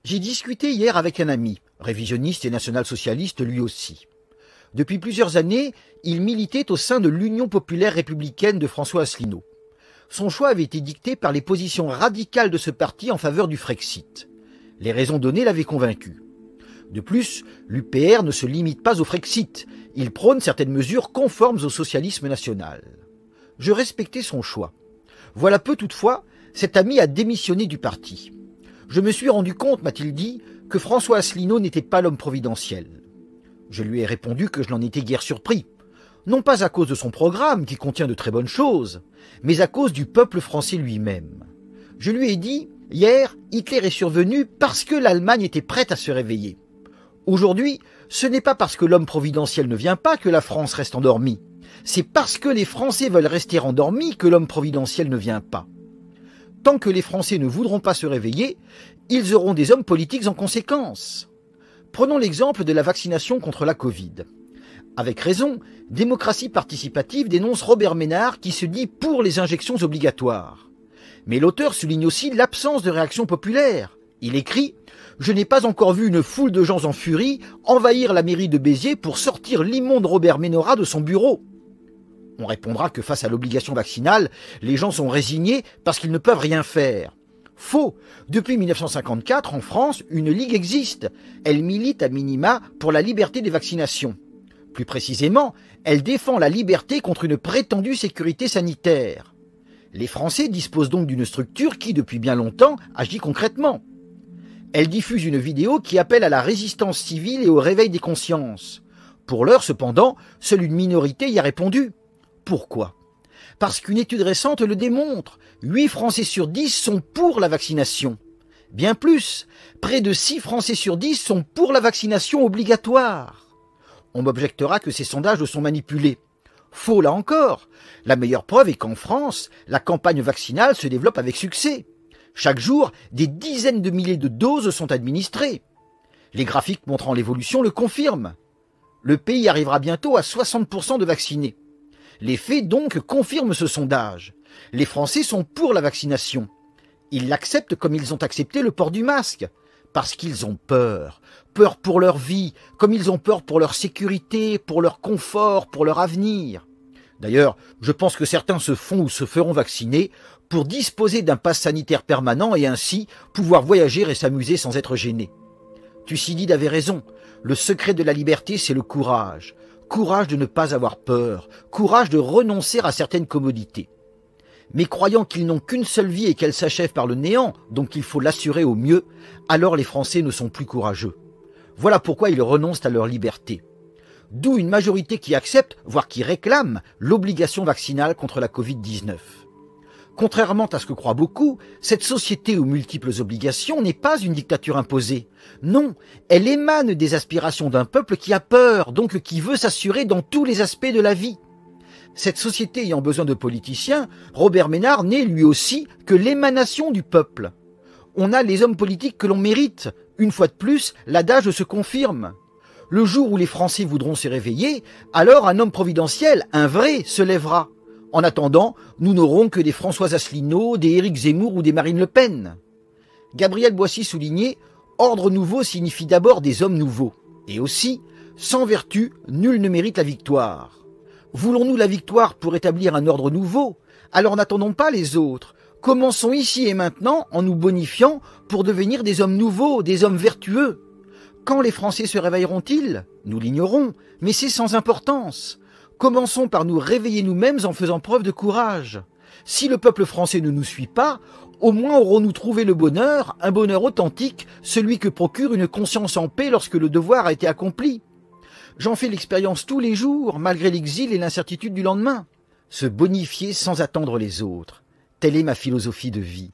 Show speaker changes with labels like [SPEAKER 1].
[SPEAKER 1] J'ai discuté hier avec un ami, révisionniste et national-socialiste lui aussi. Depuis plusieurs années, il militait au sein de l'Union populaire républicaine de François Asselineau. Son choix avait été dicté par les positions radicales de ce parti en faveur du Frexit. Les raisons données l'avaient convaincu. De plus, l'UPR ne se limite pas au Frexit, il prône certaines mesures conformes au socialisme national. Je respectais son choix. Voilà peu toutefois, cet ami a démissionné du parti. Je me suis rendu compte, m'a-t-il dit, que François Asselineau n'était pas l'homme providentiel. Je lui ai répondu que je n'en étais guère surpris. Non pas à cause de son programme, qui contient de très bonnes choses, mais à cause du peuple français lui-même. Je lui ai dit, hier, Hitler est survenu parce que l'Allemagne était prête à se réveiller. Aujourd'hui, ce n'est pas parce que l'homme providentiel ne vient pas que la France reste endormie. C'est parce que les Français veulent rester endormis que l'homme providentiel ne vient pas. Tant que les Français ne voudront pas se réveiller, ils auront des hommes politiques en conséquence. Prenons l'exemple de la vaccination contre la Covid. Avec raison, Démocratie participative dénonce Robert Ménard qui se dit pour les injections obligatoires. Mais l'auteur souligne aussi l'absence de réaction populaire. Il écrit « Je n'ai pas encore vu une foule de gens en furie envahir la mairie de Béziers pour sortir l'immonde Robert Ménard de son bureau. » On répondra que face à l'obligation vaccinale, les gens sont résignés parce qu'ils ne peuvent rien faire. Faux. Depuis 1954, en France, une ligue existe. Elle milite à minima pour la liberté des vaccinations. Plus précisément, elle défend la liberté contre une prétendue sécurité sanitaire. Les Français disposent donc d'une structure qui, depuis bien longtemps, agit concrètement. Elle diffuse une vidéo qui appelle à la résistance civile et au réveil des consciences. Pour l'heure, cependant, seule une minorité y a répondu. Pourquoi ? Parce qu'une étude récente le démontre. 8 Français sur 10 sont pour la vaccination. Bien plus, près de 6 Français sur 10 sont pour la vaccination obligatoire. On m'objectera que ces sondages sont manipulés. Faux là encore. La meilleure preuve est qu'en France, la campagne vaccinale se développe avec succès. Chaque jour, des dizaines de milliers de doses sont administrées. Les graphiques montrant l'évolution le confirment. Le pays arrivera bientôt à 60% de vaccinés. Les faits donc confirment ce sondage. Les Français sont pour la vaccination. Ils l'acceptent comme ils ont accepté le port du masque. Parce qu'ils ont peur. Peur pour leur vie, comme ils ont peur pour leur sécurité, pour leur confort, pour leur avenir. D'ailleurs, je pense que certains se font ou se feront vacciner pour disposer d'un pass sanitaire permanent et ainsi pouvoir voyager et s'amuser sans être gênés. Thucydide avait raison. Le secret de la liberté, c'est le courage. Courage de ne pas avoir peur, courage de renoncer à certaines commodités. Mais croyant qu'ils n'ont qu'une seule vie et qu'elle s'achève par le néant, donc il faut l'assurer au mieux, alors les Français ne sont plus courageux. Voilà pourquoi ils renoncent à leur liberté. D'où une majorité qui accepte, voire qui réclame, l'obligation vaccinale contre la Covid-19. Contrairement à ce que croient beaucoup, cette société aux multiples obligations n'est pas une dictature imposée. Non, elle émane des aspirations d'un peuple qui a peur, donc qui veut s'assurer dans tous les aspects de la vie. Cette société ayant besoin de politiciens, Robert Ménard n'est lui aussi que l'émanation du peuple. On a les hommes politiques que l'on mérite. Une fois de plus, l'adage se confirme. Le jour où les Français voudront se réveiller, alors un homme providentiel, un vrai, se lèvera. En attendant, nous n'aurons que des François Asselineau, des Éric Zemmour ou des Marine Le Pen. Gabriel Boissy soulignait « Ordre nouveau signifie d'abord des hommes nouveaux. Et aussi, sans vertu, nul ne mérite la victoire. Voulons-nous la victoire pour établir un ordre nouveau? Alors n'attendons pas les autres. Commençons ici et maintenant en nous bonifiant pour devenir des hommes nouveaux, des hommes vertueux. Quand les Français se réveilleront-ils? Nous l'ignorons, mais c'est sans importance. Commençons par nous réveiller nous-mêmes en faisant preuve de courage. Si le peuple français ne nous suit pas, au moins aurons-nous trouvé le bonheur, un bonheur authentique, celui que procure une conscience en paix lorsque le devoir a été accompli. J'en fais l'expérience tous les jours, malgré l'exil et l'incertitude du lendemain. Se bonifier sans attendre les autres. Telle est ma philosophie de vie.